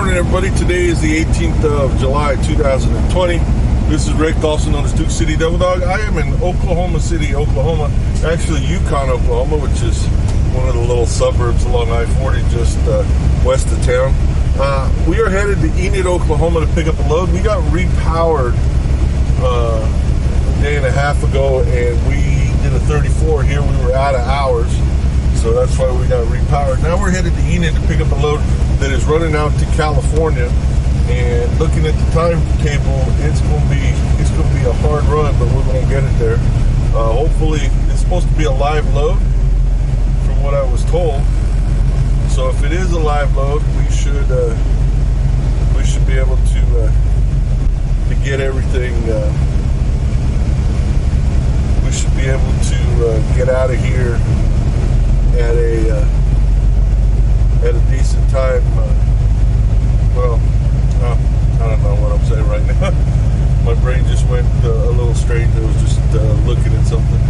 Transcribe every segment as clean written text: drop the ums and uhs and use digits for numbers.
morning, everybody. Today is the 18th of July, 2020. This is Rick, also known as Duke City Devil Dog. I am in Oklahoma City, Oklahoma. Actually, Yukon, Oklahoma, which is one of the little suburbs along I-40 just west of town. We are headed to Enid, Oklahoma to pick up a load. We got repowered a day and a half ago, and we did a 34 here. We were out of hours, so that's why we got repowered. Now we're headed to Enid to pick up a load that is running out to California. And looking at the timetable, it's going to be a hard run, but we're going to get it there. Hopefully, it's supposed to be a live load, from what I was told. So if it is a live load, we should be able to get everything. We should be able to get out of here at a decent time. I don't know what I'm saying right now. My brain just went a little strange. I was just looking at something.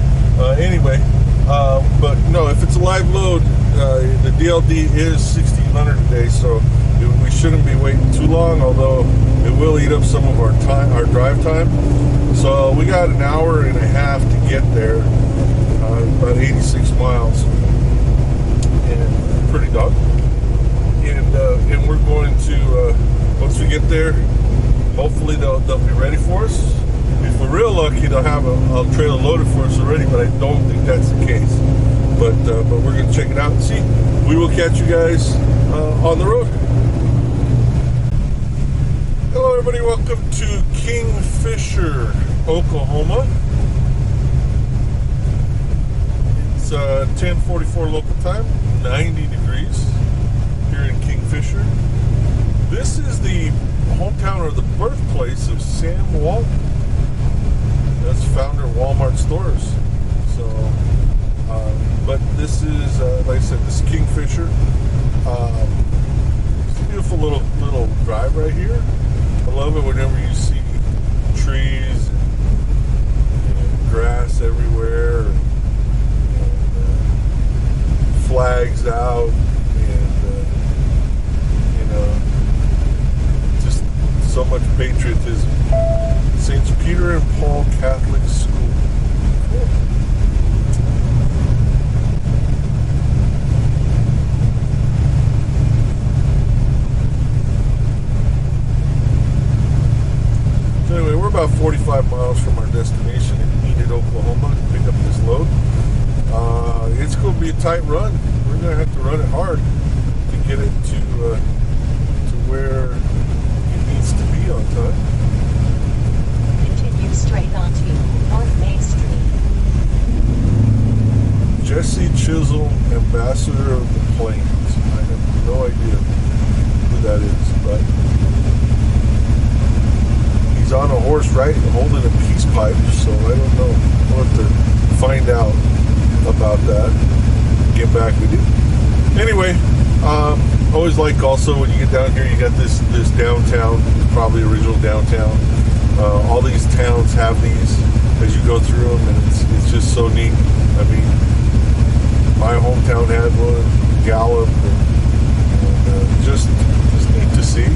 Anyway, but no, if it's a live load, the DLD is $1,600 a day, so we shouldn't be waiting too long, although it will eat up some of our time, our drive time. So we got an hour and a half to get there, about 86 miles, and pretty dog. And we're going to, once we get there, hopefully they'll be ready for us. If we're real lucky, they'll have a trailer loaded for us already, but I don't think that's the case. But we're going to check it out and see. We will catch you guys on the road. Hello, everybody. Welcome to Kingfisher, Oklahoma. It's 10:44 local time, 90 degrees. Here in Kingfisher. This is the hometown or the birthplace of Sam Walton. That's founder of Walmart stores. So, but this is, like I said, this is Kingfisher. It's a beautiful little drive right here. I love it whenever you see trees and grass everywhere, and flags out. So much patriotism. St. Peter and Paul Catholic School. Cool. So anyway, we're about 45 miles from our destination in Enid, Oklahoma to pick up this load. It's going to be a tight run. We're going to have to run it hard to get it to where needs to be on time. Continue straight onto North Main Street. Jesse Chisholm, Ambassador of the Plains. I have no idea who that is, but he's on a horse holding a peace pipe, so I don't know. We'll have to find out about that. Get back with you. Anyway, always like also when you get down here, you got this downtown, probably original downtown. All these towns have these as you go through them, and it's just so neat. I mean, my hometown had one, Gallup, and just neat to see.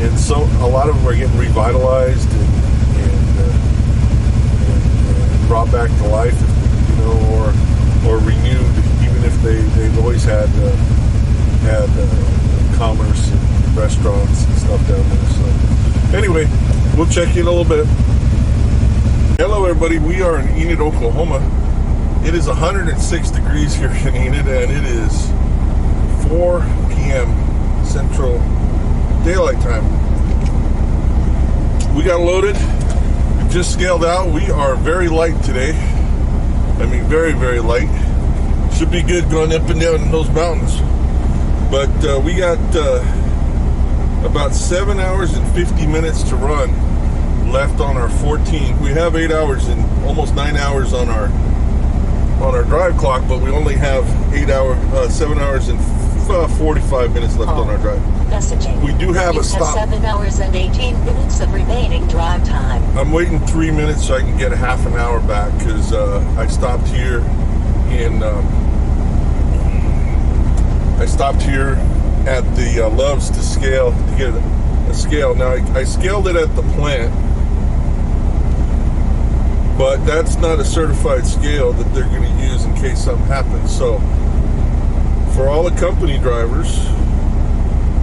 And so a lot of them are getting revitalized and brought back to life, or renewed, even if they've always had commerce and restaurants and stuff down there. So anyway, we'll check in a little bit. Hello, everybody. We are in Enid, Oklahoma. It is 106 degrees here in Enid, and it is 4 p.m. Central Daylight Time. We got loaded. We just scaled out. We are very light today. I mean, very, very light. Should be good going up and down in those mountains. But we got about 7 hours and 50 minutes to run left on our 14. We have 8 hours and almost 9 hours on our drive clock, but we only have 7 hours and 45 minutes left on our drive. Messaging. We do have a stop. 7 hours and 18 minutes of remaining drive time. I'm waiting 3 minutes so I can get a half an hour back, because I stopped here at the Loves to scale to get a scale. Now I scaled it at the plant, but that's not a certified scale that they're going to use in case something happens. So for all the company drivers,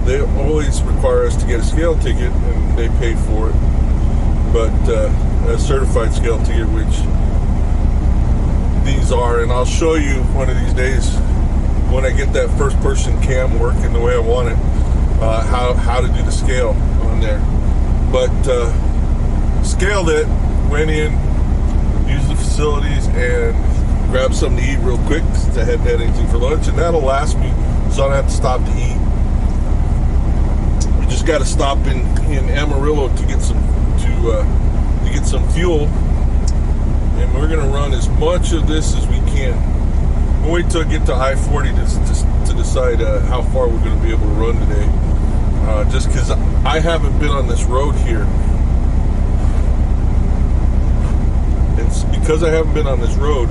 they always require us to get a scale ticket, and they pay for it. But a certified scale ticket, which these are, and I'll show you one of these days when I get that first person cam working the way I want it, how to do the scale on there. But scaled it, went in, used the facilities, and grabbed something to eat real quick since I hadn't had anything for lunch, and that'll last me, so I don't have to stop to eat. I just got to stop in Amarillo to get some fuel, and we're gonna run as much of this as we can. We'll wait till I get to I-40 to decide how far we're gonna be able to run today. Just because I haven't been on this road here. It's because I haven't been on this road,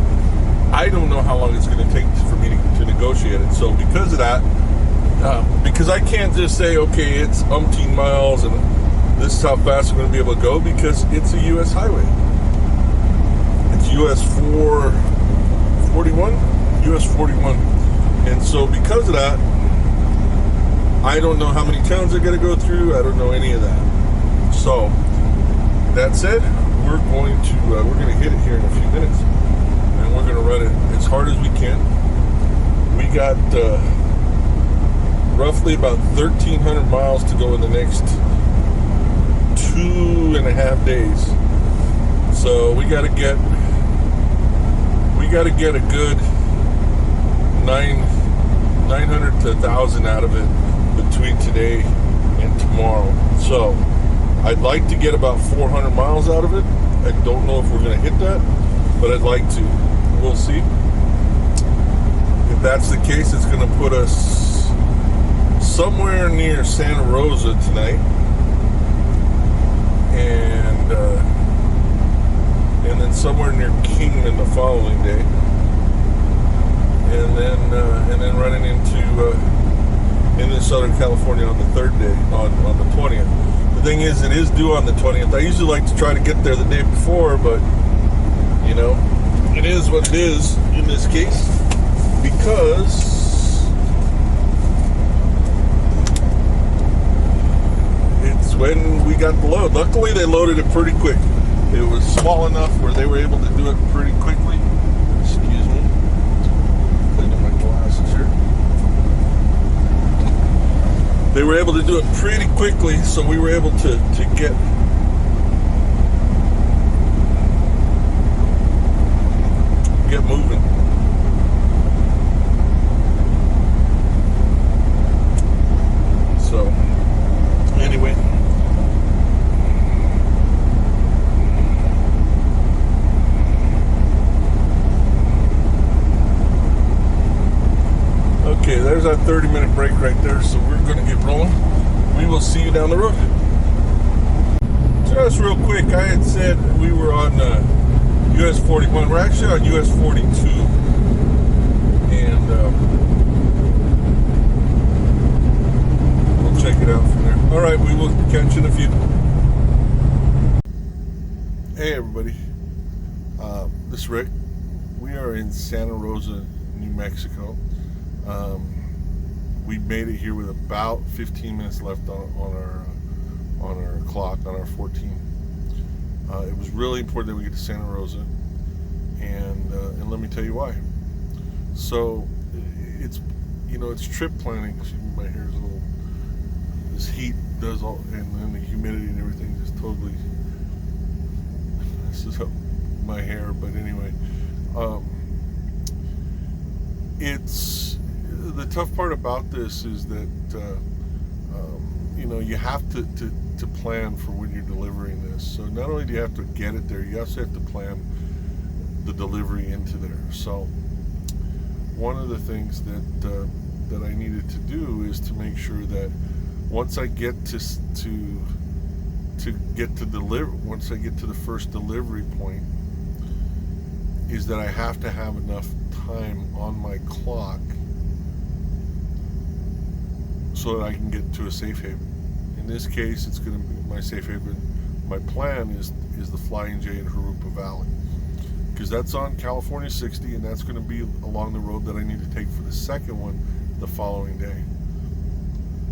I don't know how long it's going to take for me to negotiate it. So because of that, because I can't just say, okay, it's umpteen miles and this is how fast I'm going to be able to go, because it's a U.S. highway. It's US 441, US 41. And so because of that, I don't know how many towns I got to go through. I don't know any of that. So that said, we're going to hit it here in a few minutes, and we're going to run it as hard as we can. We got roughly about 1,300 miles to go in the next 2.5 days. So we got to get a good 900 to 1,000 out of it between today and tomorrow. So I'd like to get about 400 miles out of it. I don't know if we're going to hit that, but I'd like to. We'll see. If that's the case, it's going to put us somewhere near Santa Rosa tonight, and then somewhere near Kingman the following day, and then running into Southern California on the third day, on the 20th. The thing is, it is due on the 20th. I usually like to try to get there the day before, but you know, it is what it is in this case, because it's when we got the load. Luckily, they loaded it pretty quick. It was small enough where they were able to do it pretty quickly. Excuse me. Cleaning my glasses here. They were able to do it pretty quickly, so we were able to get moving. So anyway, okay, there's our 30-minute break right there, so we're going to get rolling. We will see you down the road. Just real quick, I had said we were on US 41. We're actually on US 42, and we'll check it out from there. All right, we will catch you in a few. Hey everybody, this is Rick. We are in Santa Rosa, New Mexico. We made it here with about 15 minutes left on our clock, on our 14. It was really important that we get to Santa Rosa, and let me tell you why. So it's trip planning. Excuse me, my hair is a little. This heat does all, and then the humidity and everything just totally messes up my hair. But anyway, it's the tough part about this is that you have to plan for when you're delivering this. So not only do you have to get it there, you also have to plan the delivery into there. So one of the things that I needed to do is to make sure that once I get once I get to the first delivery point, is that I have to have enough time on my clock so that I can get to a safe haven. In this case, it's going to be my safe haven. My plan is the Flying J in Jurupa Valley, because that's on California 60, and that's going to be along the road that I need to take for the second one the following day.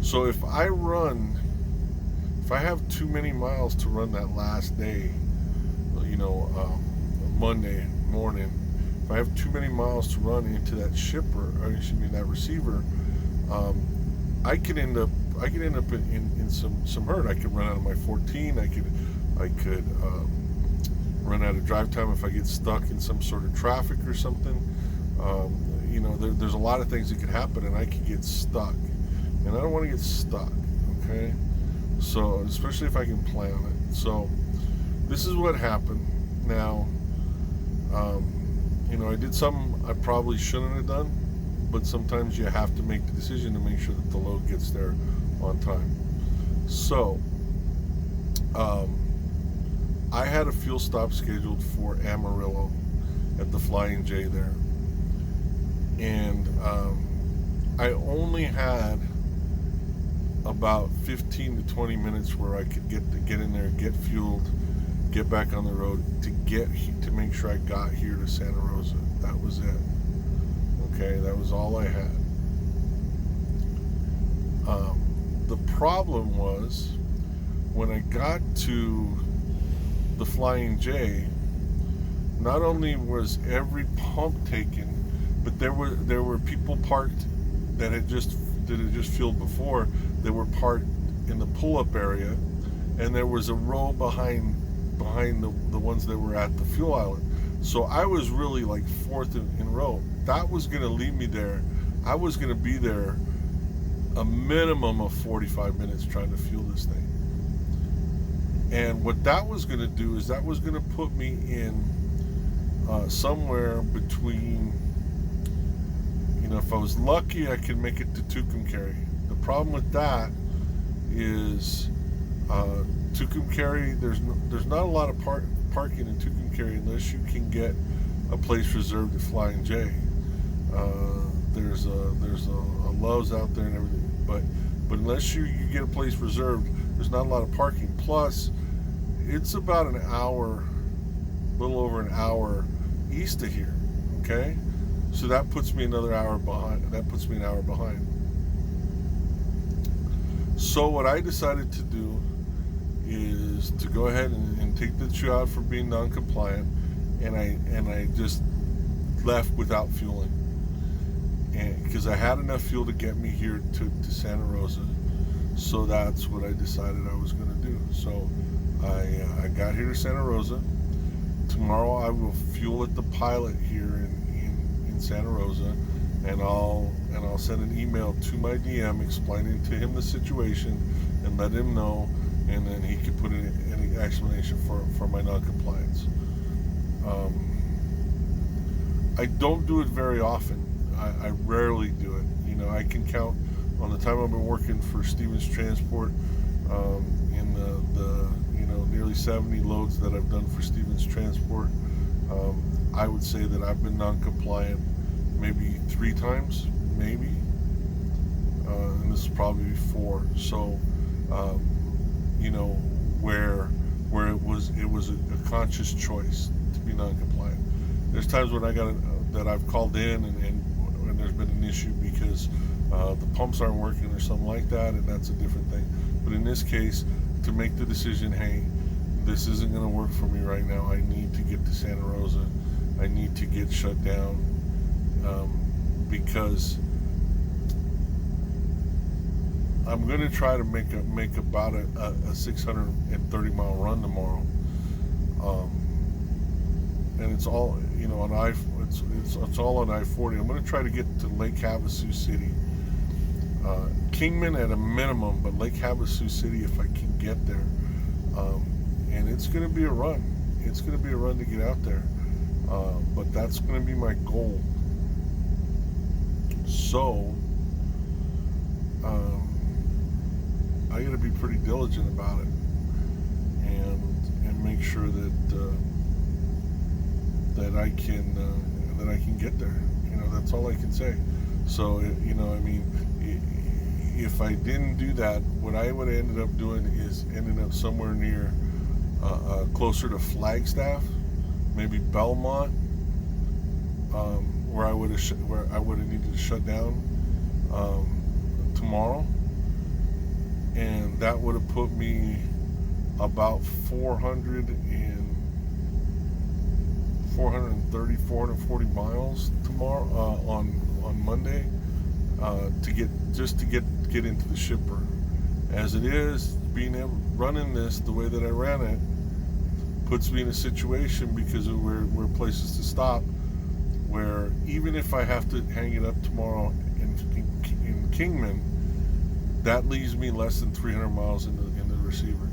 So if I have too many miles to run that last day, Monday morning, if I have too many miles to run into that that receiver, I could end up in some hurt. I could run out of my 14. I could run out of drive time if I get stuck in some sort of traffic or something. There's a lot of things that could happen, and I could get stuck, and I don't want to get stuck. Okay, so especially if I can plan it. So this is what happened. Now, I did something I probably shouldn't have done, but sometimes you have to make the decision to make sure that the load gets there on time. So, I had a fuel stop scheduled for Amarillo at the Flying J there, and I only had about 15 to 20 minutes where I could get in there, get fueled, get back on the road to make sure I got here to Santa Rosa. That was it. Okay, that was all I had. The problem was when I got to the Flying J, not only was every pump taken, but there were people parked that had just fueled before. They were parked in the pull-up area, and there was a row behind the ones that were at the fuel island. So I was really like fourth in row. That was going to lead me there. I was going to be there a minimum of 45 minutes trying to fuel this thing. And what that was going to do is that was going to put me in somewhere between, if I was lucky, I could make it to Tucumcari. The problem with that is Tucumcari, there's not a lot of parking in Tucumcari unless you can get a place reserved at Flying J. There's a Lowe's out there and everything, but unless you get a place reserved, there's not a lot of parking. Plus, it's about an hour, a little over an hour east of here. Okay, so that puts me another hour behind. That puts me an hour behind. So what I decided to do is to go ahead and take the chew out for being non-compliant, and I just left without fueling, and because I had enough fuel to get me here to Santa Rosa. So that's what I decided I was going to do. So I got here to Santa Rosa. Tomorrow I will fuel at the Pilot here in Santa Rosa, and I'll send an email to my DM explaining to him the situation and let him know, and then he could put in any explanation for my non-compliance. I don't do it very often. I rarely do it. I can count on the time I've been working for Stevens Transport, in the nearly 70 loads that I've done for Stevens Transport. I would say that I've been non-compliant maybe 3 times, maybe, and this is probably 4. So, where it was a conscious choice to be non-compliant. There's times when that I've called in and there's been an issue because the pumps aren't working or something like that, and that's a different thing. But in this case, to make the decision, hey, this isn't going to work for me right now. I need to get to Santa Rosa. I need to get shut down, because I'm going to try to make about a 630 mile run tomorrow, and it's all on it's all on I-40. I'm going to try to get to Lake Havasu City, Kingman at a minimum, but Lake Havasu City if I can get there. And it's going to be a run. It's going to be a run to get out there, but that's going to be my goal. So I got to be pretty diligent about it and make sure that I can get there. That's all I can say. So if I didn't do that, what I would have ended up doing is ending up somewhere near closer to Flagstaff, maybe Belmont, where I would have needed to shut down tomorrow, and that would have put me about 440 miles tomorrow on Monday to get into the shipper. As it is, running this the way that I ran it puts me in a situation, because of where places to stop, where even if I have to hang it up tomorrow in Kingman, that leaves me less than 300 miles in the receiver,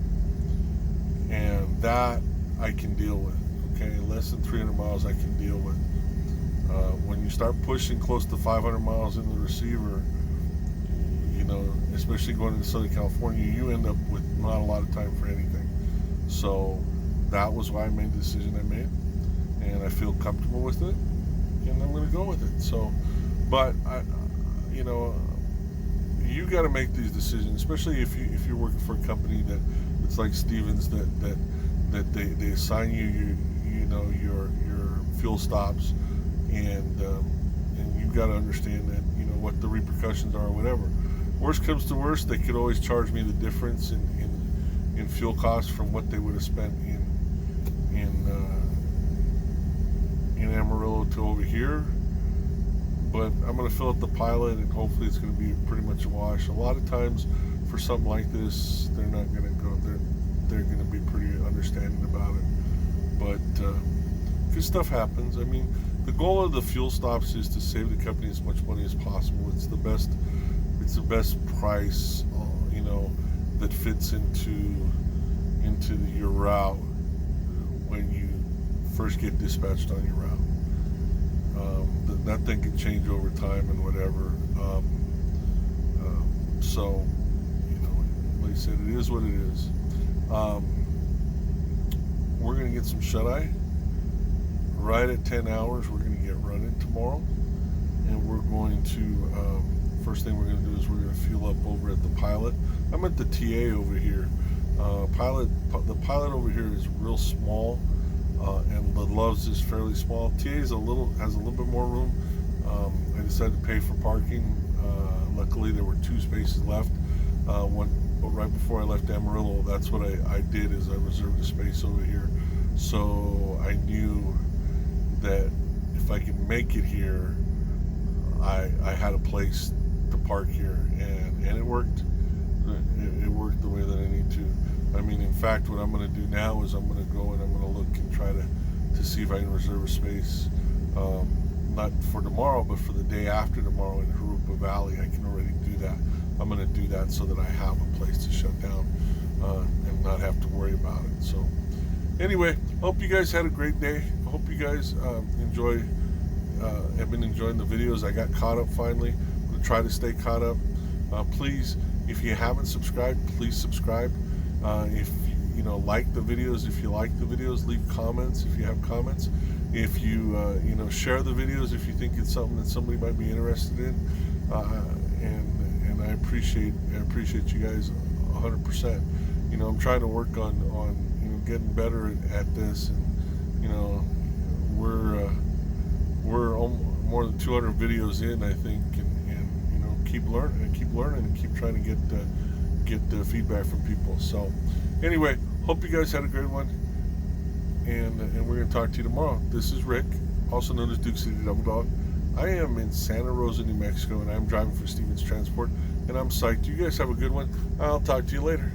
and that I can deal with. Okay, less than 300 miles I can deal with. When you start pushing close to 500 miles in the receiver, especially going into Southern California, you end up with not a lot of time for anything. So that was why I made the decision I made, and I feel comfortable with it, and I'm going to go with it. So, but you got to make these decisions, especially if you're working for a company that it's like Stevens, that they assign you your fuel stops, and you've got to understand that what the repercussions are or whatever. Worst comes to worst, they could always charge me the difference in fuel costs from what they would have spent in Amarillo to over here. But I'm going to fill up the Pilot, and hopefully it's going to be pretty much a wash. A lot of times for something like this, they're not going to go. They're going to be pretty understanding about it. But good stuff happens. I mean, the goal of the fuel stops is to save the company as much money as possible. It's the best price, that fits into your route when you first get dispatched on your route. That thing can change over time and whatever. So, like I said, it is what it is. We're going to get some shut-eye. Right at 10 hours, we're going to get running tomorrow. And we're going to, first thing we're going to do is we're going to fuel up over at the Pilot. I'm at the TA over here. The Pilot over here is real small, and the Loves is fairly small. TA has a little bit more room. I decided to pay for parking. Luckily, there were 2 spaces left. Right before I left Amarillo, that's what I did, is I reserved a space over here. So I knew that if I could make it here, I had a place to park here, and it worked. It worked the way that I need to. I mean, in fact, what I'm going to do now is I'm going to go and I'm going to look and try to see if I can reserve a space, not for tomorrow, but for the day after tomorrow in Jurupa Valley. I can already do that. I'm going to do that so that I have a place to shut down and not have to worry about it. So anyway, hope you guys had a great day. I hope you guys have been enjoying the videos. I got caught up finally. I'm going to try to stay caught up. Please, if you haven't subscribed, please subscribe. If like the videos, if you like the videos, leave comments if you have comments. If you share the videos if you think it's something that somebody might be interested in. And I appreciate you guys 100%. I'm trying to work on getting better at this, and we're more than 200 videos in, I think, and keep learning and keep trying to get the feedback from people. So anyway, hope you guys had a great one, and we're going to talk to you tomorrow. This is Rick, also known as Duke City Double Dog. I am in Santa Rosa, New Mexico, and I'm driving for Stevens Transport, and I'm psyched. You guys have a good one. I'll talk to you later.